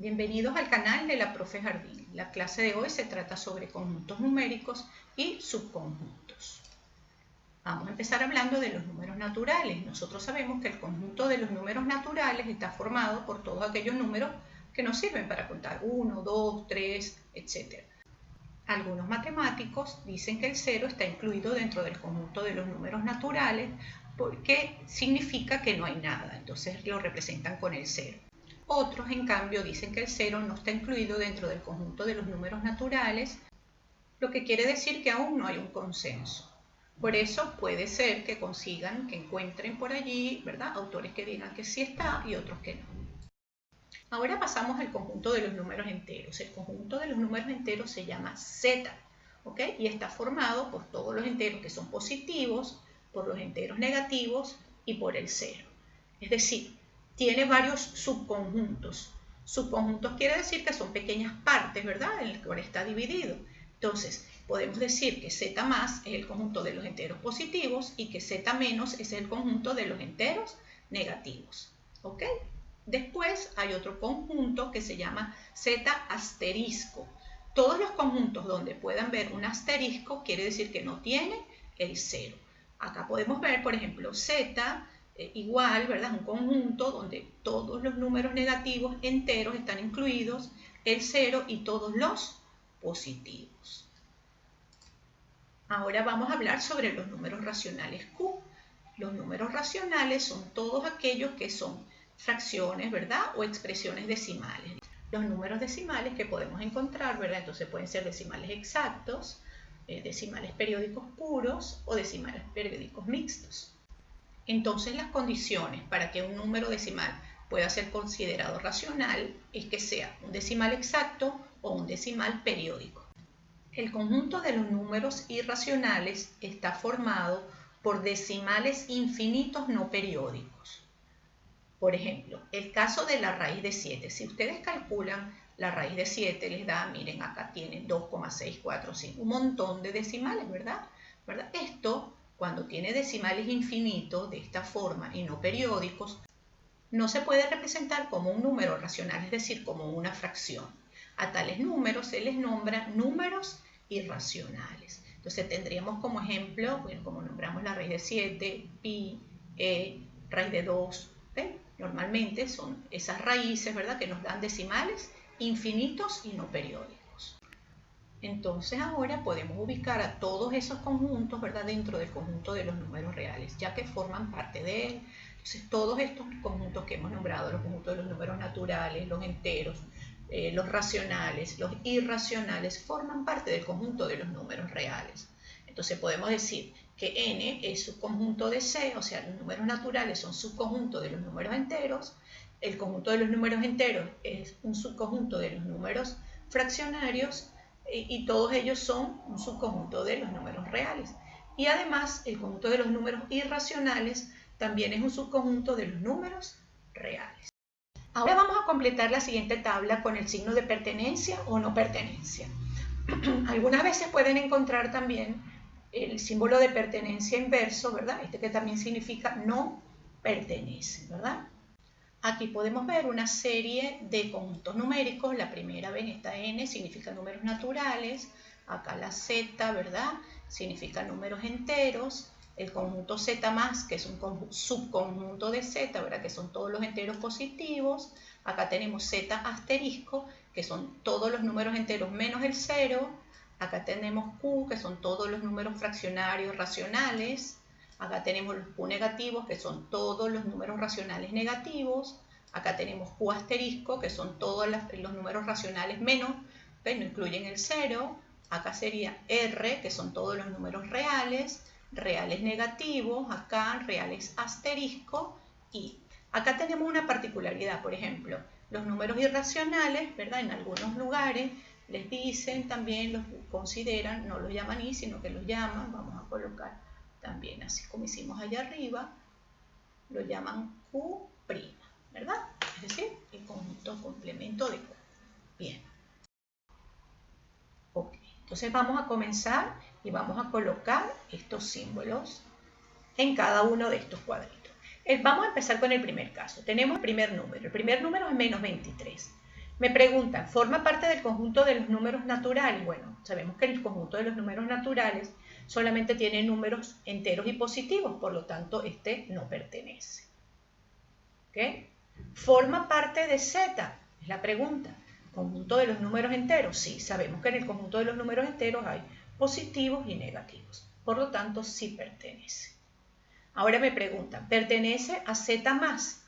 Bienvenidos al canal de la Profe Jardín. La clase de hoy se trata sobre conjuntos numéricos y subconjuntos. Vamos a empezar hablando de los números naturales. Nosotros sabemos que el conjunto de los números naturales está formado por todos aquellos números que nos sirven para contar 1, 2, 3, etc. Algunos matemáticos dicen que el 0 está incluido dentro del conjunto de los números naturales porque significa que no hay nada, entonces lo representan con el 0. Otros, en cambio, dicen que el 0 no está incluido dentro del conjunto de los números naturales, lo que quiere decir que aún no hay un consenso. Por eso puede ser que consigan, que encuentren por allí, ¿verdad?, autores que digan que sí está y otros que no. Ahora pasamos al conjunto de los números enteros. El conjunto de los números enteros se llama Z, ¿ok? Y está formado por todos los enteros que son positivos, por los enteros negativos y por el 0. Es decir, tiene varios subconjuntos. Subconjuntos quiere decir que son pequeñas partes, ¿verdad?, en las cuales está dividido. Entonces, podemos decir que Z más es el conjunto de los enteros positivos y que Z menos es el conjunto de los enteros negativos, ¿ok? Después hay otro conjunto que se llama Z asterisco. Todos los conjuntos donde puedan ver un asterisco quiere decir que no tiene el 0. Acá podemos ver, por ejemplo, Z igual, ¿verdad? Un conjunto donde todos los números negativos enteros están incluidos, el 0 y todos los positivos. Ahora vamos a hablar sobre los números racionales Q. Los números racionales son todos aquellos que son fracciones, ¿verdad?, o expresiones decimales. Los números decimales que podemos encontrar, ¿verdad?, entonces pueden ser decimales exactos, decimales periódicos puros o decimales periódicos mixtos. Entonces las condiciones para que un número decimal pueda ser considerado racional es que sea un decimal exacto o un decimal periódico. El conjunto de los números irracionales está formado por decimales infinitos no periódicos. Por ejemplo, el caso de la raíz de 7. Si ustedes calculan la raíz de 7, les da, miren, acá tienen 2,645, un montón de decimales, ¿verdad? Esto, cuando tiene decimales infinitos de esta forma y no periódicos, no se puede representar como un número racional, es decir, como una fracción. A tales números se les nombra números irracionales. Entonces tendríamos como ejemplo, bueno, como nombramos la raíz de 7, pi, raíz de 2, ¿ven? Normalmente son esas raíces, ¿verdad?, que nos dan decimales infinitos y no periódicos. Entonces ahora podemos ubicar a todos esos conjuntos, ¿verdad?, dentro del conjunto de los números reales, ya que forman parte de él. Entonces todos estos conjuntos que hemos nombrado, los conjuntos de los números naturales, los enteros, los racionales, los irracionales, forman parte del conjunto de los números reales. Entonces podemos decir que n es subconjunto de C, o sea, los números naturales son subconjunto de los números enteros, el conjunto de los números enteros es un subconjunto de los números fraccionarios, y todos ellos son un subconjunto de los números reales. Y además, el conjunto de los números irracionales también es un subconjunto de los números reales. Ahora vamos a completar la siguiente tabla con el signo de pertenencia o no pertenencia. Algunas veces pueden encontrar también el símbolo de pertenencia inverso, ¿verdad? Este que también significa no pertenece, ¿verdad? Aquí podemos ver una serie de conjuntos numéricos. La primera, ven, esta n significa números naturales. Acá la z, ¿verdad?, significa números enteros. El conjunto z más, que es un subconjunto de z, ¿verdad?, que son todos los enteros positivos. Acá tenemos z asterisco, que son todos los números enteros menos el 0. Acá tenemos q, que son todos los números fraccionarios racionales. Acá tenemos los Q negativos, que son todos los números racionales negativos. Acá tenemos Q asterisco, que son todos los números racionales menos, pero no incluyen el 0. Acá sería R, que son todos los números reales, reales negativos, acá reales asterisco. Y acá tenemos una particularidad, por ejemplo, los números irracionales, ¿verdad?, en algunos lugares les dicen también, los consideran, no los llaman I, sino que los llaman, vamos a colocar también, así como hicimos allá arriba, lo llaman Q', ¿verdad? Es decir, el conjunto complemento de Q. Bien. Ok, entonces vamos a comenzar y vamos a colocar estos símbolos en cada uno de estos cuadritos. Vamos a empezar con el primer caso. Tenemos el primer número es menos 23. Me preguntan, ¿forma parte del conjunto de los números naturales? Bueno, sabemos que el conjunto de los números naturales solamente tiene números enteros y positivos, por lo tanto, este no pertenece. ¿Ok? ¿Forma parte de Z? Es la pregunta. ¿Conjunto de los números enteros? Sí, sabemos que en el conjunto de los números enteros hay positivos y negativos. Por lo tanto, sí pertenece. Ahora me preguntan, ¿pertenece a Z más?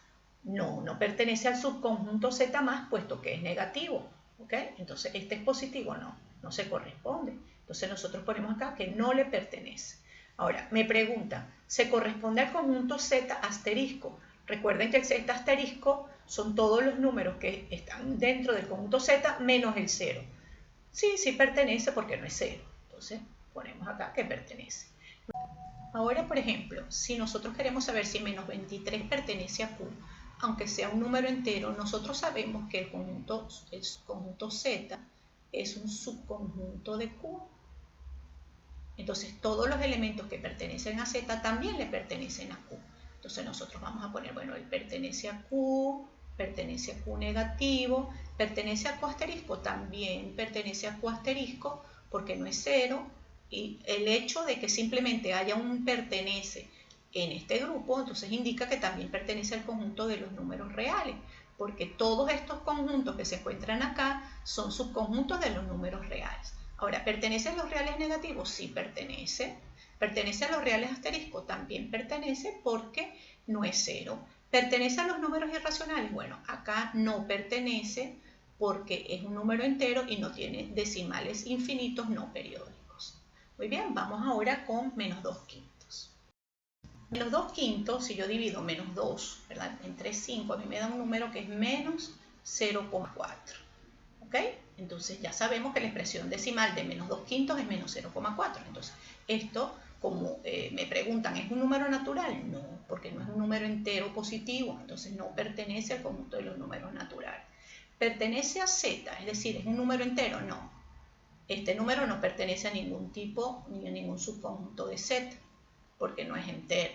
No, no pertenece al subconjunto Z más, puesto que es negativo. ¿Ok? Entonces, ¿este es positivo? No, no se corresponde. Entonces, nosotros ponemos acá que no le pertenece. Ahora, me preguntan, ¿se corresponde al conjunto Z asterisco? Recuerden que el Z asterisco son todos los números que están dentro del conjunto Z menos el 0. Sí, sí pertenece porque no es 0. Entonces, ponemos acá que pertenece. Ahora, por ejemplo, si nosotros queremos saber si menos 23 pertenece a Q, aunque sea un número entero, nosotros sabemos que el conjunto Z es un subconjunto de Q. Entonces, todos los elementos que pertenecen a Z también le pertenecen a Q. Entonces, nosotros vamos a poner, bueno, él pertenece a Q negativo, pertenece a Q asterisco, también pertenece a Q asterisco, porque no es 0, y el hecho de que simplemente haya un pertenece en este grupo, entonces indica que también pertenece al conjunto de los números reales, porque todos estos conjuntos que se encuentran acá son subconjuntos de los números reales. Ahora, ¿pertenece a los reales negativos? Sí pertenece. ¿Pertenece a los reales asterisco? También pertenece porque no es 0. ¿Pertenece a los números irracionales? Bueno, acá no pertenece porque es un número entero y no tiene decimales infinitos no periódicos. Muy bien, vamos ahora con menos 2 quintos. Menos 2 quintos, si yo divido menos 2, ¿verdad?, entre 5, a mí me da un número que es menos 0,4. ¿Ok? Entonces ya sabemos que la expresión decimal de menos 2 quintos es menos 0,4. Entonces, esto, como me preguntan, ¿es un número natural? No, porque no es un número entero positivo, entonces no pertenece al conjunto de los números naturales. ¿Pertenece a Z? Es decir, ¿es un número entero? No. Este número no pertenece a ningún tipo ni a ningún subconjunto de Z, porque no es entero.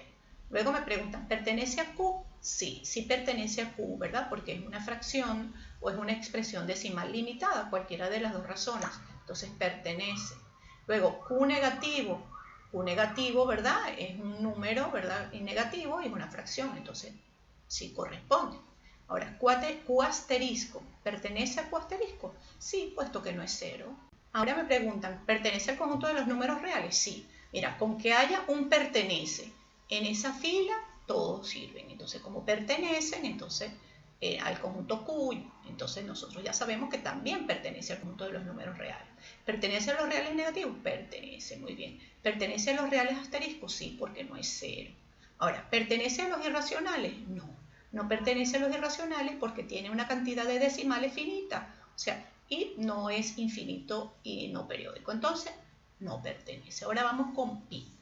Luego me preguntan, ¿pertenece a Q? Sí, sí pertenece a Q, ¿verdad? Porque es una fracción o es una expresión decimal limitada, cualquiera de las dos razones. Entonces pertenece. Luego, Q negativo, ¿verdad? Es un número, ¿verdad?, y negativo y es una fracción, entonces sí corresponde. Ahora, Q asterisco, ¿pertenece a Q asterisco? Sí, puesto que no es 0. Ahora me preguntan, ¿pertenece al conjunto de los números reales? Sí. Mira, con que haya un pertenece en esa fila, todos sirven. Entonces, como pertenecen, entonces al conjunto Q, entonces nosotros ya sabemos que también pertenece al conjunto de los números reales. ¿Pertenece a los reales negativos? Pertenece, muy bien. ¿Pertenece a los reales asteriscos? Sí, porque no es 0. Ahora, ¿pertenece a los irracionales? No, no pertenece a los irracionales porque tiene una cantidad de decimales finita, o sea, y no es infinito y no periódico. Entonces, no pertenece. Ahora vamos con pi.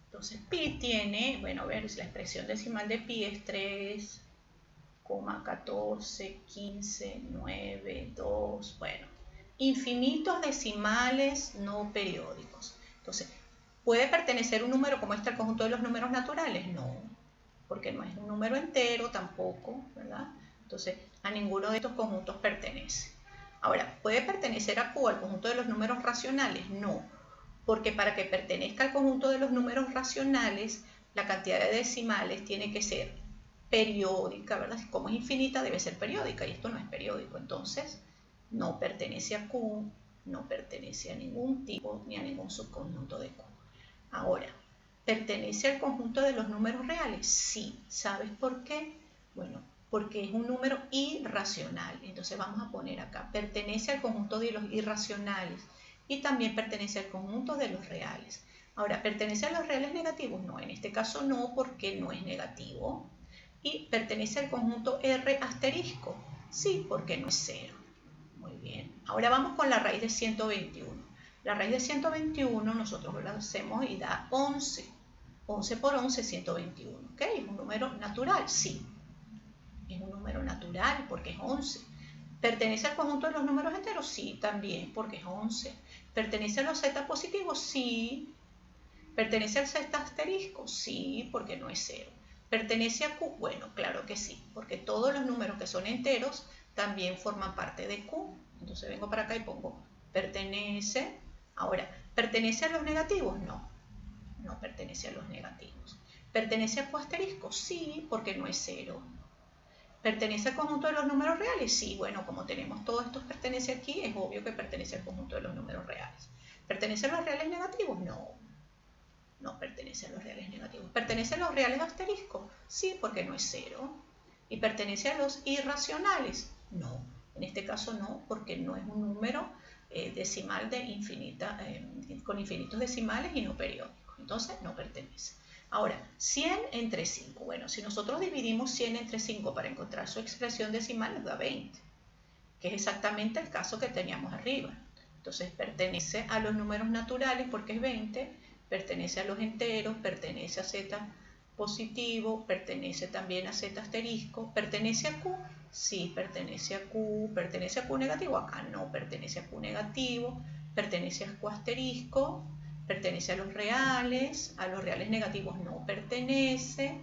Entonces, pi tiene, bueno, a ver, la expresión decimal de pi es 3,14, 15, 9, 2, bueno, infinitos decimales no periódicos. Entonces, ¿puede pertenecer un número como este al conjunto de los números naturales? No, porque no es un número entero tampoco, ¿verdad? Entonces, a ninguno de estos conjuntos pertenece. Ahora, ¿puede pertenecer a Q al conjunto de los números racionales? No, porque para que pertenezca al conjunto de los números racionales, la cantidad de decimales tiene que ser periódica, ¿verdad? Como es infinita, debe ser periódica, y esto no es periódico, entonces no pertenece a Q, no pertenece a ningún tipo ni a ningún subconjunto de Q. Ahora, ¿pertenece al conjunto de los números reales? Sí. ¿Sabes por qué? Bueno, porque es un número irracional. Entonces vamos a poner acá, pertenece al conjunto de los irracionales y también pertenece al conjunto de los reales. Ahora, ¿pertenece a los reales negativos? No, en este caso no, porque no es negativo. ¿Y pertenece al conjunto R asterisco? Sí, porque no es 0. Muy bien. Ahora vamos con la raíz de 121. La raíz de 121 nosotros la hacemos y da 11. 11 por 11 es 121. ¿Ok? ¿Es un número natural? Sí. Es un número natural porque es 11. ¿Pertenece al conjunto de los números enteros? Sí, también, porque es 11. ¿Pertenece a los Z positivos? Sí. ¿Pertenece al Z asterisco? Sí, porque no es 0. ¿Pertenece a Q? Bueno, claro que sí, porque todos los números que son enteros también forman parte de Q. Entonces vengo para acá y pongo pertenece. Ahora, ¿pertenece a los negativos? No, no pertenece a los negativos. ¿Pertenece a Q asterisco? Sí, porque no es 0. ¿Pertenece al conjunto de los números reales? Sí, bueno, como tenemos todos estos pertenece aquí, es obvio que pertenece al conjunto de los números reales. ¿Pertenece a los reales negativos? No, no pertenece a los reales negativos. ¿Pertenece a los reales asteriscos? Sí, porque no es 0. ¿Y pertenece a los irracionales? No, en este caso no, porque no es un número decimal con infinitos decimales y no periódicos. Entonces no pertenece. Ahora, 100 entre 5. Bueno, si nosotros dividimos 100 entre 5 para encontrar su expresión decimal, nos da 20, que es exactamente el caso que teníamos arriba. Entonces, pertenece a los números naturales porque es 20, pertenece a los enteros, pertenece a z positivo, pertenece también a z asterisco, pertenece a q, sí, pertenece a q, pertenece a q negativo, acá no pertenece a q negativo, pertenece a q asterisco, pertenece a los reales negativos no pertenece,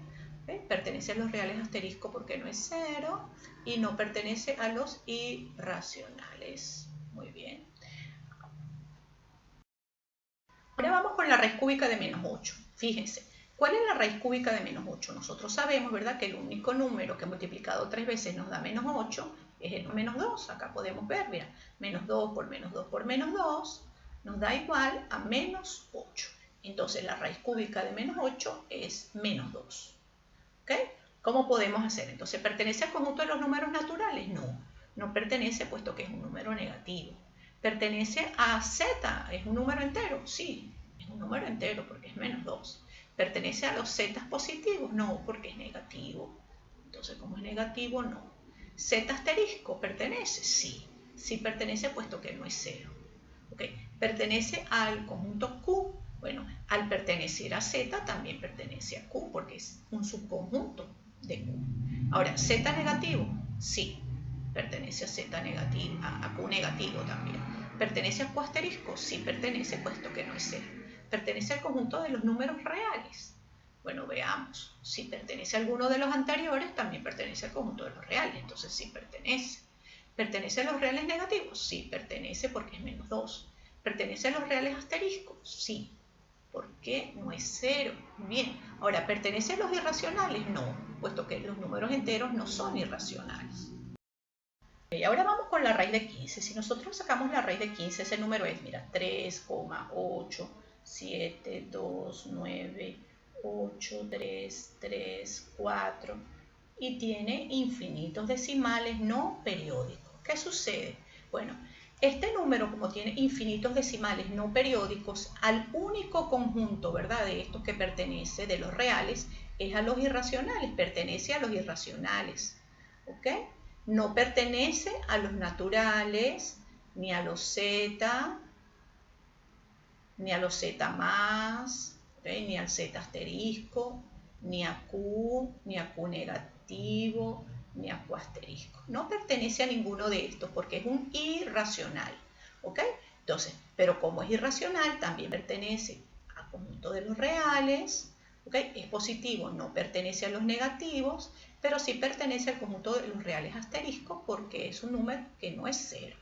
pertenece a los reales asterisco porque no es 0 y no pertenece a los irracionales. Muy bien. Ahora vamos con la raíz cúbica de menos 8. Fíjense, ¿cuál es la raíz cúbica de menos 8? Nosotros sabemos, ¿verdad?, que el único número que multiplicado 3 veces nos da menos 8 es el menos 2. Acá podemos ver, mira, menos 2 por menos 2 por menos 2 nos da igual a menos 8. Entonces la raíz cúbica de menos 8 es menos 2. ¿Ok? ¿Cómo podemos hacer? Entonces, ¿pertenece al conjunto de los números naturales? No, no pertenece puesto que es un número negativo. ¿Pertenece a z? ¿Es un número entero? Sí, es un número entero porque es menos 2. ¿Pertenece a los z positivos? No, porque es negativo. Entonces, como es negativo, no. ¿Z asterisco pertenece? Sí, sí pertenece puesto que no es 0. ¿Okay? ¿Pertenece al conjunto Q? Bueno, al pertenecer a Z también pertenece a Q porque es un subconjunto de Q. Ahora, ¿Z negativo? Sí, pertenece a Z negativo, a Q negativo también. ¿Pertenece a Q asterisco? Sí, pertenece puesto que no es 0. ¿Pertenece al conjunto de los números reales? Bueno, veamos. Si pertenece a alguno de los anteriores, también pertenece al conjunto de los reales. Entonces sí pertenece. ¿Pertenece a los reales negativos? Sí, pertenece porque es menos 2. ¿Pertenece a los reales asteriscos? Sí, porque no es 0. Bien, ahora, ¿pertenece a los irracionales? No, puesto que los números enteros no son irracionales. Y ahora vamos con la raíz de 15. Si nosotros sacamos la raíz de 15, ese número es, mira, 3,872,9, 8, 3, 3, 4 y tiene infinitos decimales no periódicos. ¿Qué sucede? Bueno, este número, como tiene infinitos decimales no periódicos, al único conjunto, ¿verdad?, de estos que pertenece, de los reales, es a los irracionales, pertenece a los irracionales, ¿ok? No pertenece a los naturales, ni a los z, ni a los z más, ¿okay?, ni al z asterisco, ni a q negativo, ni a q asterisco. No pertenece a ninguno de estos porque es un irracional. ¿Ok? Entonces, pero como es irracional, también pertenece al conjunto de los reales. ¿Ok? Es positivo, no pertenece a los negativos, pero sí pertenece al conjunto de los reales asteriscos porque es un número que no es 0.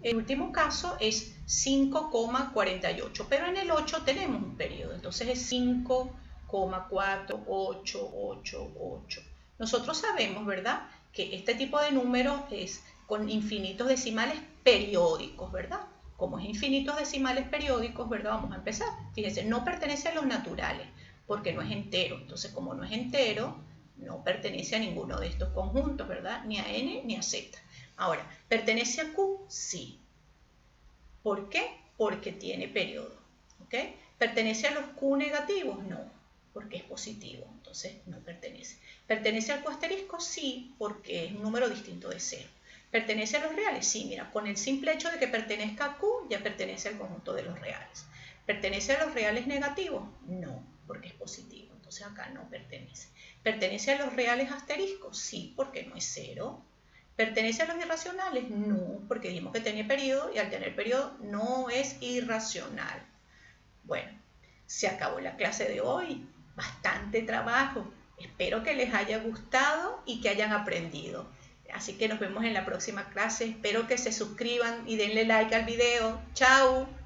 El último caso es 5,48, pero en el 8 tenemos un periodo, entonces es 5,48888. Nosotros sabemos, ¿verdad?, que este tipo de números es con infinitos decimales periódicos, ¿verdad? Como es infinitos decimales periódicos, ¿verdad? Vamos a empezar. Fíjense, no pertenece a los naturales porque no es entero. Entonces, como no es entero, no pertenece a ninguno de estos conjuntos, ¿verdad? Ni a n ni a z. Ahora, ¿pertenece a Q? Sí. ¿Por qué? Porque tiene periodo. ¿Ok? ¿Pertenece a los Q negativos? No, porque es positivo, entonces no pertenece. ¿Pertenece al Q asterisco? Sí, porque es un número distinto de 0. ¿Pertenece a los reales? Sí, mira, con el simple hecho de que pertenezca a Q, ya pertenece al conjunto de los reales. ¿Pertenece a los reales negativos? No, porque es positivo, entonces acá no pertenece. ¿Pertenece a los reales asteriscos? Sí, porque no es 0. ¿Pertenece a los irracionales? No, porque dijimos que tenía periodo y al tener periodo no es irracional. Bueno, se acabó la clase de hoy. Bastante trabajo. Espero que les haya gustado y que hayan aprendido. Así que nos vemos en la próxima clase. Espero que se suscriban y denle like al video. ¡Chao!